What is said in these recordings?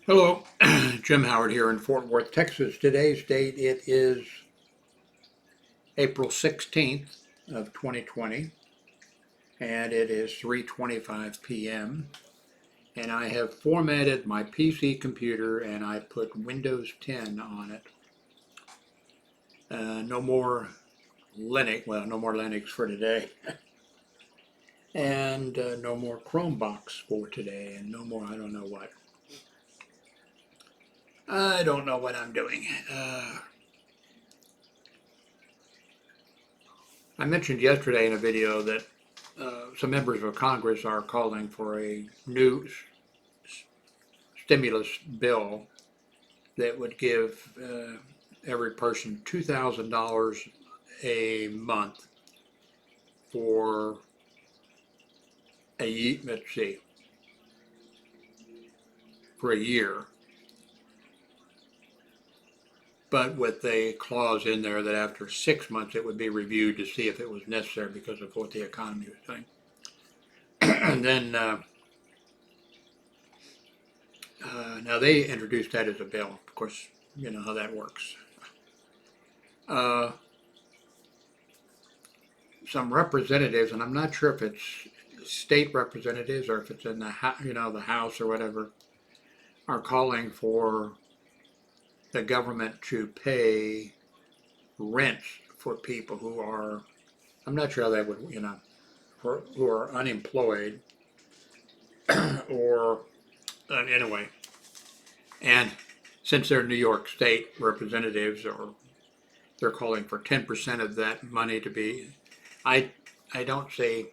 Hello, Jim Howard here in Fort Worth, Texas. Today's date, it is April 16th of 2020, and it is 3:25 p.m. And I have formatted my PC computer and I put Windows 10 on it. No more Linux, well, no more Linux for today. And no more Chromebox for today, and no more I don't know what. I don't know what I'm doing. I mentioned yesterday in a video that some members of Congress are calling for a new stimulus bill that would give every person $2,000 a month for let's see, for a year, but with a clause in there that after 6 months it would be reviewed to see if it was necessary because of what the economy was doing. And then now they introduced that as a bill. Of course, you know how that works. Uh, some representatives, and I'm not sure if it's state representatives or if it's in the the House or whatever, are calling for the government to pay rents for people who are, I'm not sure how that would, who are unemployed or anyway. And since they're New York State representatives, or they're calling for 10% of that money to be, I I don't see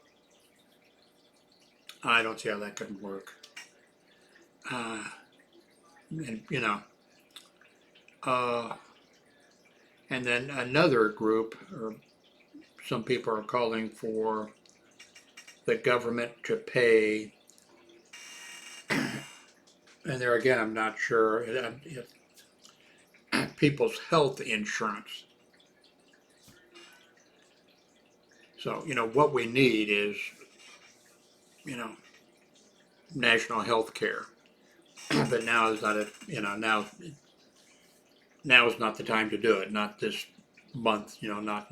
I don't see how that could work. Uh, and uh, and then another group, or some people are calling for the government to pay, and there again, I'm not sure if people's health insurance. So, what we need is, you know, national health care. But now is not now is not the time to do it. Not this month, not,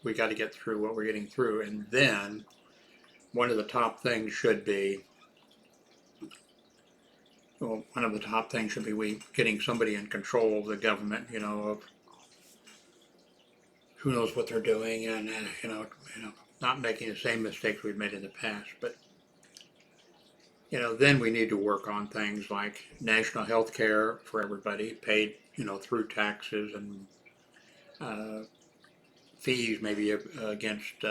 we got to get through what we're getting through. And then one of the top things should be, one of the top things should be we getting somebody in control of the government, of who knows what they're doing, and not making the same mistakes we've made in the past. But then we need to work on things like national health care for everybody, paid through taxes, and fees maybe against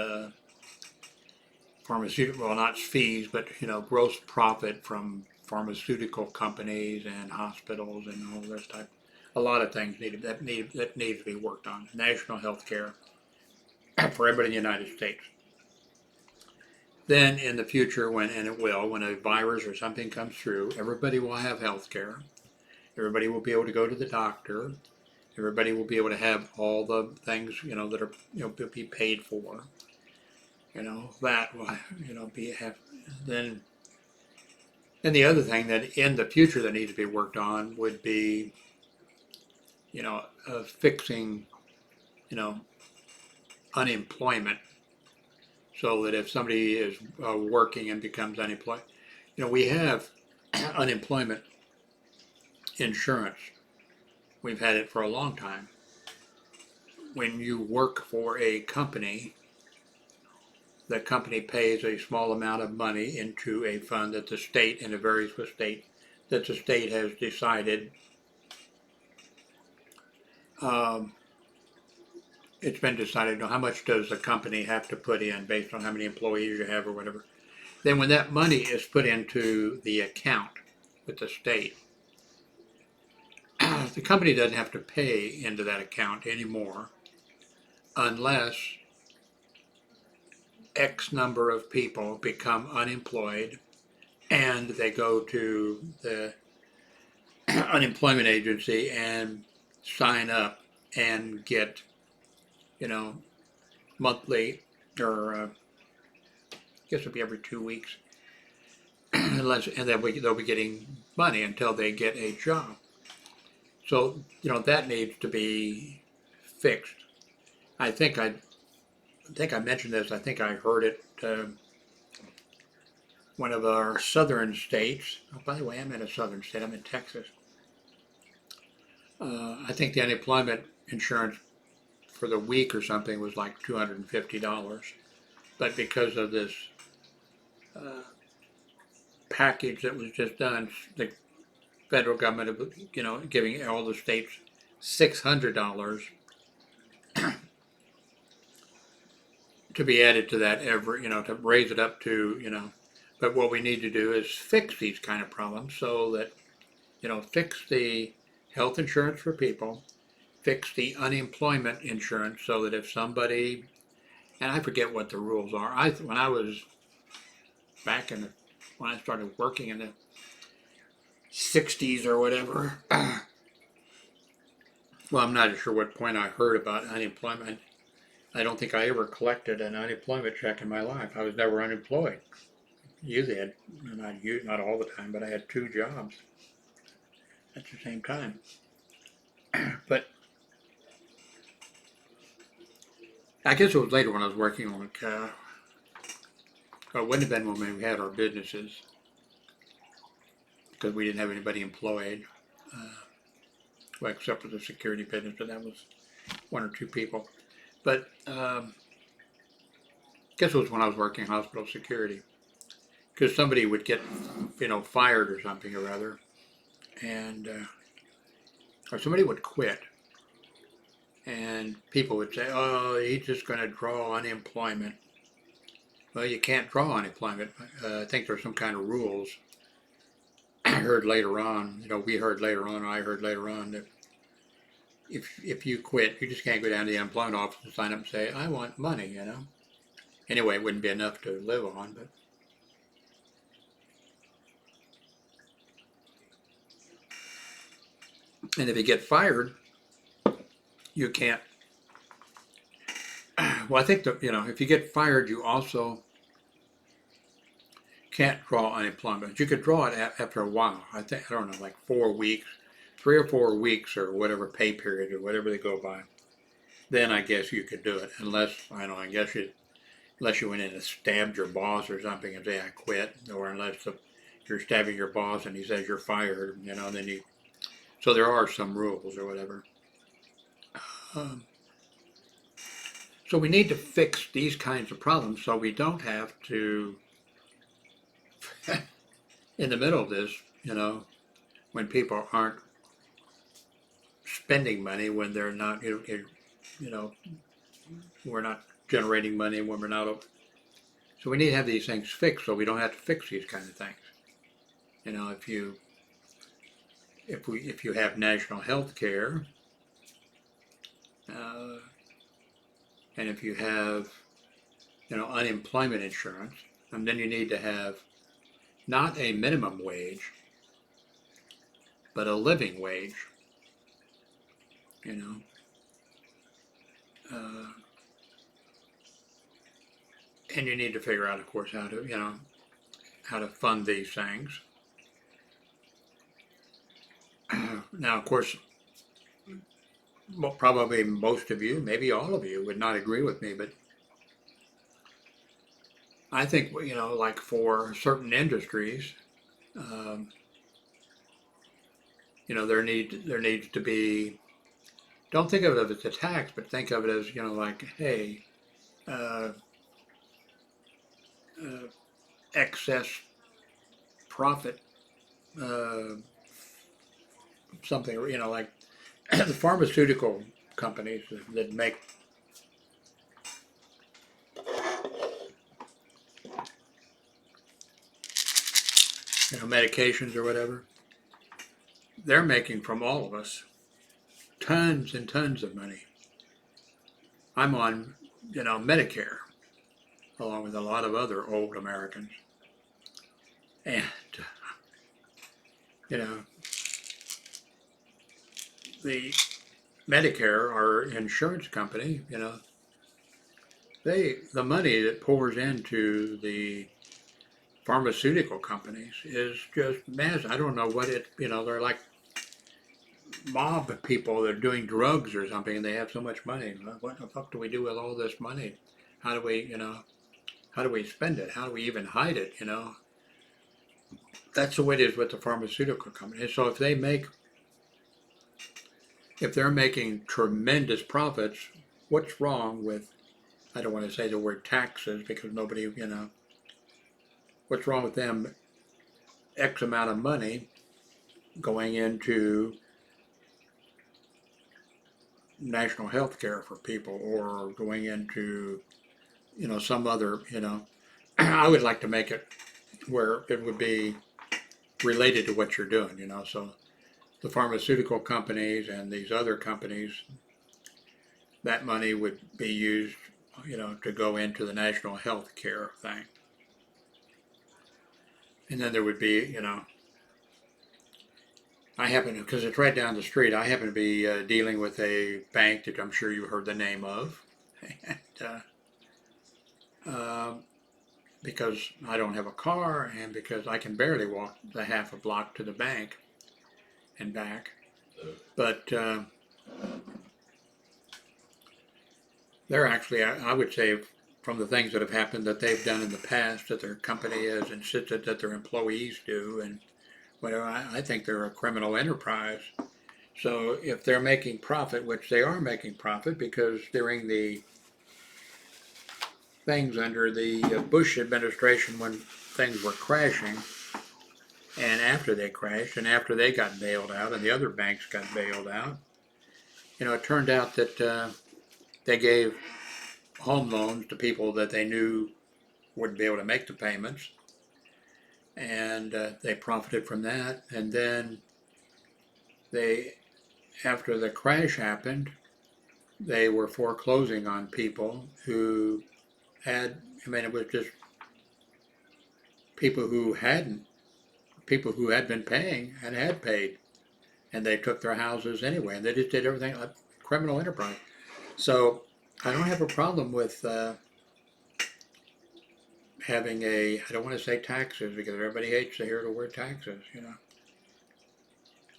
pharmaceutical, well, not fees, but gross profit from pharmaceutical companies and hospitals and all this type. A lot of things that needs to be worked on. National health care for everybody in the United States. Then in the future, and it will, when a virus or something comes through, everybody will have health care. Everybody will be able to go to the doctor. Everybody will be able to have all the things, that are, be paid for. That will, then. And the other thing that in the future that needs to be worked on would be, fixing, you know, unemployment, so that if somebody is working and becomes unemployed, we have unemployment insurance. We've had it for a long time. When you work for a company, the company pays a small amount of money into a fund that the state, and it varies with state, that the state has decided. Um, it's been decided, how much does the company have to put in based on how many employees you have or whatever. Then when that money is put into the account with the state, the company doesn't have to pay into that account anymore unless X number of people become unemployed and they go to the unemployment agency and sign up and get, you know, monthly, or I guess it'll be every 2 weeks, unless, and then they'll be getting money until they get a job. So, that needs to be fixed. I think I, I think I mentioned this. I think I heard it. One of our southern states. Oh, by the way, I'm in a southern state. I'm in Texas. I think the unemployment insurance for the week or something was like $250. But because of this uh, package that was just done, the federal government, giving all the states $600 to be added to that every, to raise it up to, but what we need to do is fix these kind of problems so that, fix the health insurance for people, fix the unemployment insurance so that if somebody, and I forget what the rules are. When I was back when I started working in the 60s or whatever, well, I'm not sure what point I heard about unemployment. I don't think I ever collected an unemployment check in my life. I was never unemployed. Usually, not all the time, but I had two jobs at the same time. But I guess it was later when I was working on it wouldn't have been when we had our businesses because we didn't have anybody employed, well, except for the security business, but that was one or two people. But I guess it was when I was working hospital security because somebody would get, fired or something or other, and or somebody would quit, and people would say, "Oh, he's just going to draw unemployment." Well, you can't draw unemployment. I think there's some kind of rules. I heard later on, we heard later on, I heard later on that if you quit, you just can't go down to the unemployment office and sign up and say, "I want money," Anyway, it wouldn't be enough to live on, but and if you get fired, you can't. Well, I think that if you get fired, you also can't draw unemployment. You could draw it after a while. I don't know, like 4 weeks, 3 or 4 weeks, or whatever pay period or whatever they go by. Then I guess you could do it, unless I don't know. I guess unless you went in and stabbed your boss or something and say I quit, or unless you're stabbing your boss and he says you're fired, then you. So there are some rules or whatever. Um, so we need to fix these kinds of problems so we don't have to, in the middle of this, when people aren't spending money, when they're not, we're not generating money when we're not. So we need to have these things fixed so we don't have to fix these kind of things. If you have national health care, and if you have, unemployment insurance, and then you need to have not a minimum wage, but a living wage, you know. Uh, and you need to figure out, of course, how to fund these things. Now, of course, probably most of you, maybe all of you, would not agree with me, but I think, like for certain industries, um, there needs to be. Don't think of it as a tax, but think of it as, like, hey, uh, uh, excess profit, uh, something, like the pharmaceutical companies that make medications or whatever, they're making from all of us tons and tons of money. I'm on, Medicare, along with a lot of other old Americans. And, you know, the Medicare, our insurance company, the money that pours into the pharmaceutical companies is just mass. I don't know what it, they're like mob people that are doing drugs or something, and they have so much money. What the fuck do we do with all this money? How do we, how do we spend it? How do we even hide it? That's the way it is with the pharmaceutical companies. So if they're making tremendous profits, what's wrong with, I don't want to say the word taxes because nobody, what's wrong with them X amount of money going into national health care for people or going into, some other, I would like to make it where it would be related to what you're doing, so the pharmaceutical companies and these other companies, that money would be used, to go into the national health care thing. And then there would be, I happen to, because it's right down the street, I happen to be dealing with a bank that I'm sure you heard the name of. And, because I don't have a car and because I can barely walk the half a block to the bank and back. But they're actually, I would say, from the things that have happened that they've done in the past, that their company has insisted that their employees do, and whatever, I think they're a criminal enterprise. So if they're making profit, which they are making profit, because during the things under the Bush administration when things were crashing, and after they crashed, and after they got bailed out, and the other banks got bailed out, it turned out that they gave home loans to people that they knew wouldn't be able to make the payments, and they profited from that. And then after the crash happened, they were foreclosing on people who had, it was just people who had been paying and had paid, and they took their houses anyway, and they just did everything like criminal enterprise. So I don't have a problem with having I don't want to say taxes because everybody hates to hear the word taxes,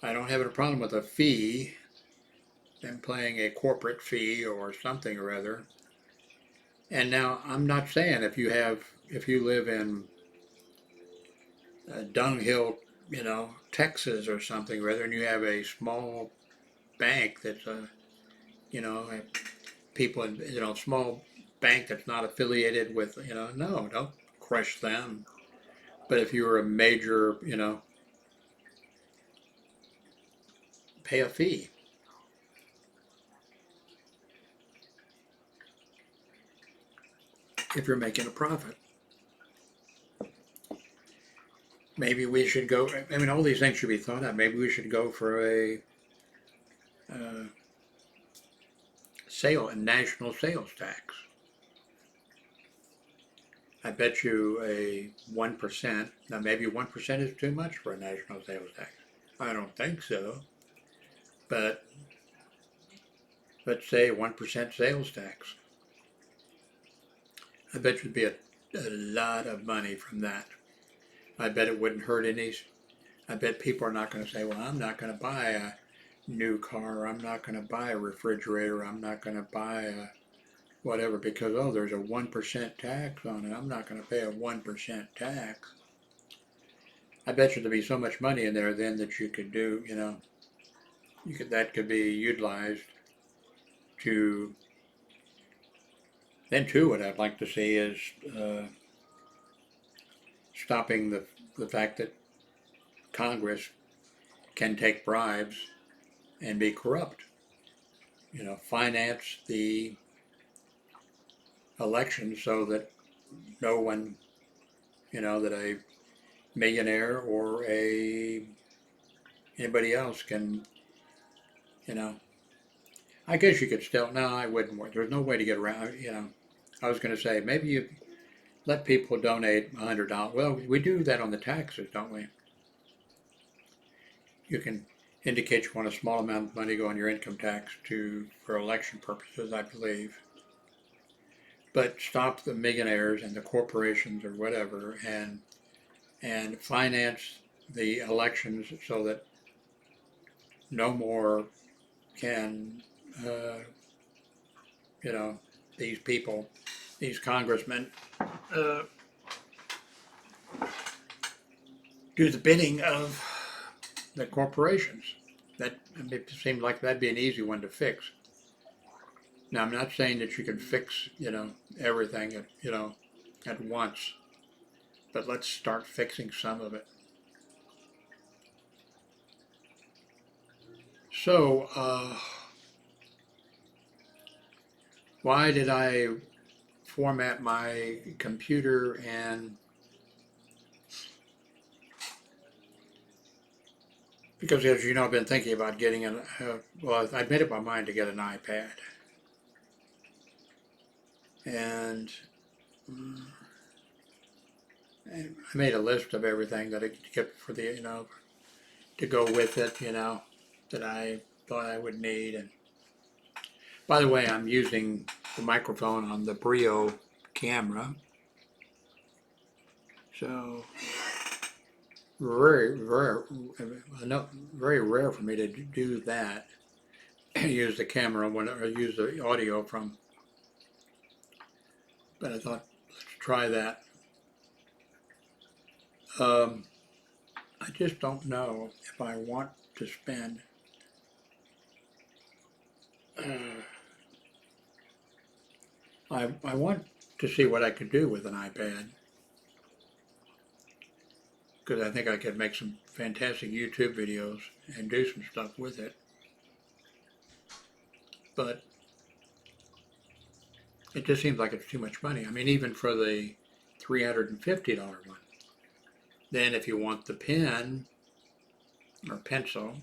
I don't have a problem with a fee, them paying a corporate fee or something or other. And now I'm not saying if you live in Dunghill, Texas or something or other, and you have a small bank that's a people in, small bank that's not affiliated with, no, don't crush them. But if you're a major, pay a fee. If you're making a profit. Maybe we should go, all these things should be thought of. Maybe we should go for a national sales tax. I bet you a 1%, now maybe 1% is too much for a national sales tax. I don't think so. But let's say 1% sales tax. I bet you'd be a lot of money from that. I bet it wouldn't hurt any. I bet people are not going to say, well, I'm not going to buy a new car. I'm not going to buy a refrigerator. I'm not going to buy a whatever because, oh, there's a 1% tax on it. I'm not going to pay a 1% tax. I bet you there'd be so much money in there then that you could do, that could be utilized to, then too, what I'd like to see is stopping the fact that Congress can take bribes and be corrupt. Finance the election so that no one, that a millionaire or anybody else can, I guess you could still, no, I wouldn't. There's no way to get around, I was going to say, maybe you let people donate $100. Well, we do that on the taxes, don't we? You can indicate you want a small amount of money go on your income tax for election purposes, I believe. But stop the millionaires and the corporations or whatever and and finance the elections so that no more can, uh, you know, these people, these congressmen, uh, do the bidding of the corporations. That it seemed like that'd be an easy one to fix. Now, I'm not saying that you can fix, everything at once, but let's start fixing some of it. So, why did I format my computer? And because, as you know, I've been thinking about getting well, I made up my mind to get an iPad. And I made a list of everything that I could get for to go with it, that I thought I would need. And by the way, I'm using the microphone on the Brio camera. So very, very, very rare for me to do that. Use the camera when I use the audio from. But I thought, let's try that. I just don't know if I want to spend. I want to see what I could do with an iPad, because I think I could make some fantastic YouTube videos and do some stuff with it. But it just seems like it's too much money. I mean, even for the $350 one. Then if you want the pen or pencil,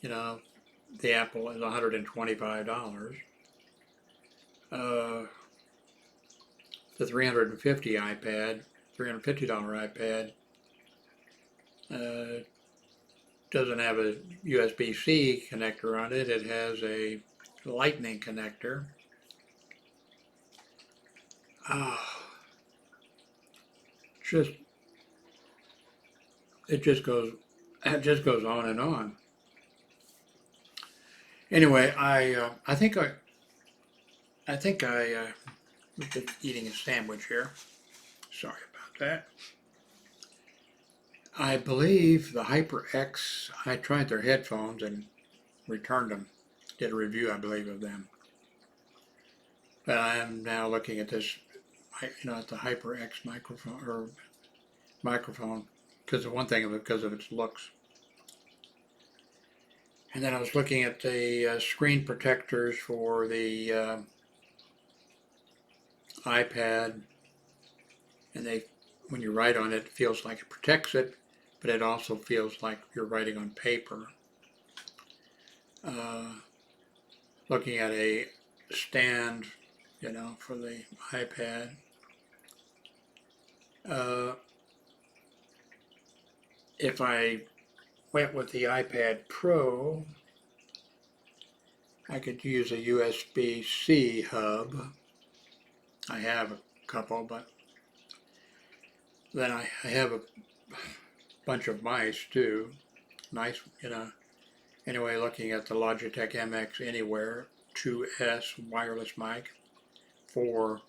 the Apple is $125. The 350 iPad, $350 iPad, doesn't have a USB-C connector on it. It has a Lightning connector. Just it just goes on and on. Anyway, I think I was just eating a sandwich here. Sorry about that. I believe the HyperX, I tried their headphones and returned them. Did a review, I believe, of them. But I am now looking at this, at the HyperX microphone, because of one thing, because of its looks. And then I was looking at the screen protectors for the iPad, and when you write on it, it feels like it protects it, but it also feels like you're writing on paper. Looking at a stand, for the iPad. If I went with the iPad Pro, I could use a USB-C hub. I have a couple, but then I have a bunch of mice too. Nice, Anyway, looking at the Logitech MX Anywhere 2S wireless mic for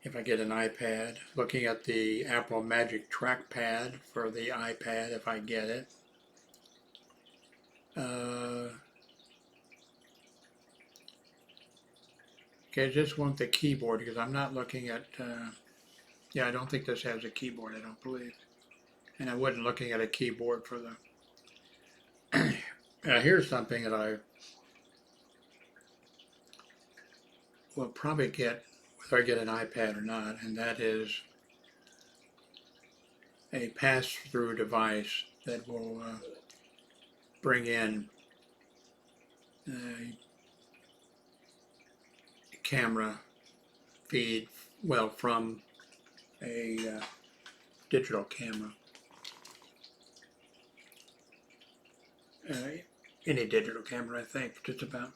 if I get an iPad. Looking at the Apple Magic Trackpad for the iPad if I get it. Okay, I just want the keyboard because I'm not looking at, I don't think this has a keyboard, I don't believe. And I wasn't looking at a keyboard for the, here's something that I will probably get, whether I get an iPad or not, and that is a pass-through device that will bring in a camera feed, from a digital camera. Any digital camera, I think, just about.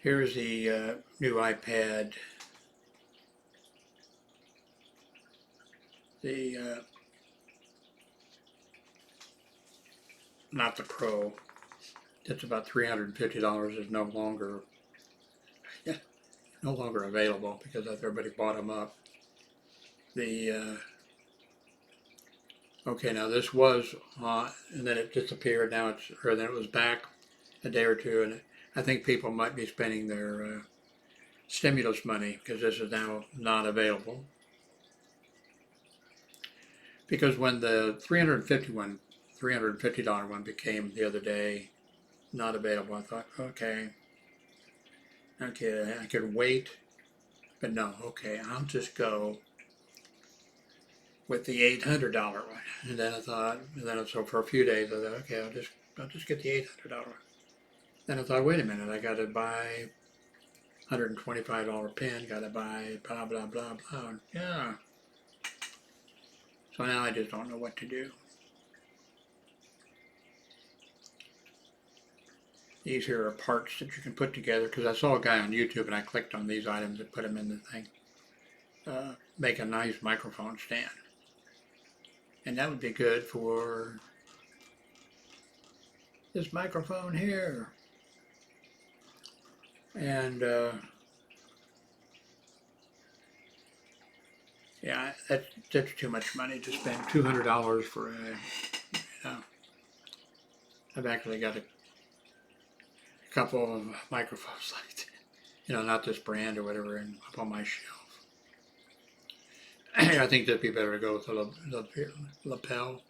Here's the new iPad. The not the Pro. It's about $350. Is no longer available because everybody bought them up. The okay, now this was and then it disappeared. Now then it was back a day or two, and I think people might be spending their stimulus money because this is now not available. Because when the $350 one became the other day not available, I thought, okay, I could wait, but no, okay, I'll just go with the $800 one. And then so for a few days I thought, okay, I'll just get the $800 one. Then I thought, wait a minute, I got to buy $125 pen, got to buy blah blah blah blah. Yeah. So now I just don't know what to do. These here are parts that you can put together, because I saw a guy on YouTube and I clicked on these items and put them in the thing. Make a nice microphone stand. And that would be good for this microphone here. And yeah, that's too much money to spend. $200 for I've actually got a couple of microphones like that. Not this brand or whatever, and up on my shelf. I think that'd be better to go with the lapel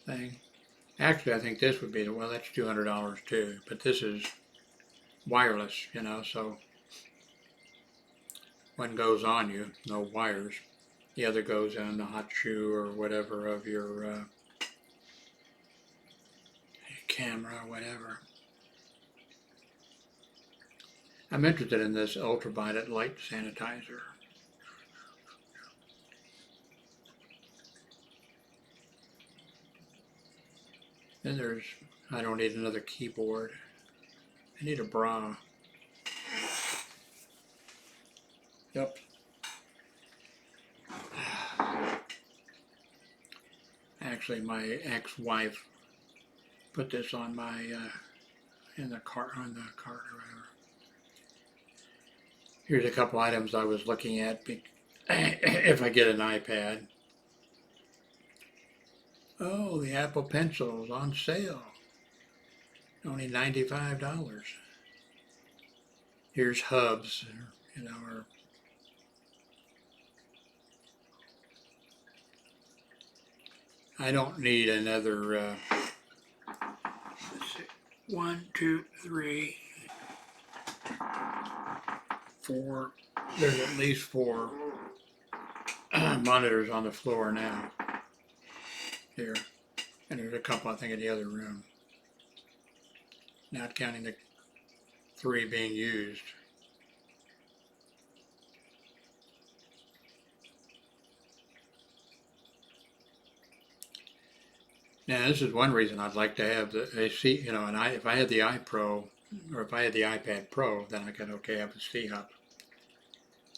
thing. Actually, I think this would be well, that's $200 too, but this is wireless, so one goes on you, no wires. The other goes in the hot shoe or whatever of your camera or whatever. I'm interested in this ultraviolet light sanitizer. Then I don't need another keyboard. I need a bra. Yep. Actually, my ex-wife put this on my in the cart or whatever. Here's a couple items I was looking at if I get an iPad. Oh, the Apple Pencil's on sale. Only $95. Here's hubs, or I don't need another, let's see, 1, 2, 3, 4, there's at least 4 monitors on the floor now. Here, and there's a couple I think in the other room. Not counting the 3 being used. Now, this is one reason I'd like to have the AC, if I had the iPro, or if I had the iPad Pro, then I could, have a C-Hub.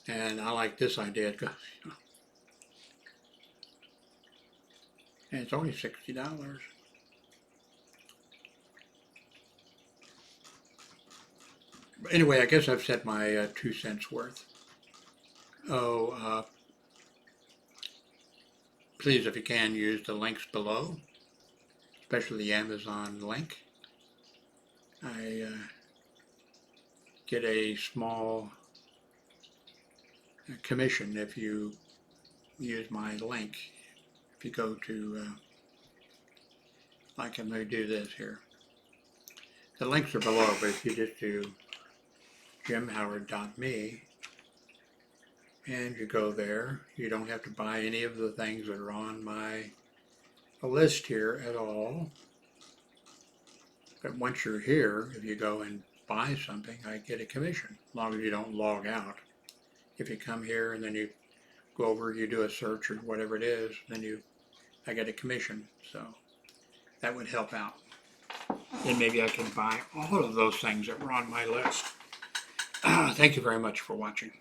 And I like this idea, because, and it's only $60. But anyway, I guess I've said my 2 cents worth. Please, if you can, use the links below, especially the Amazon link. I get a small commission if you use my link. If you go to, like I'm going to do this here. The links are below, but if you just do jimhoward.me and you go there, you don't have to buy any of the things that are on my list here at all. But once you're here, if you go and buy something, I get a commission, as long as you don't log out. If you come here and then you go over, you do a search or whatever it is, then I get a commission. So that would help out. then maybe I can buy all of those things that were on my list. Thank you very much for watching.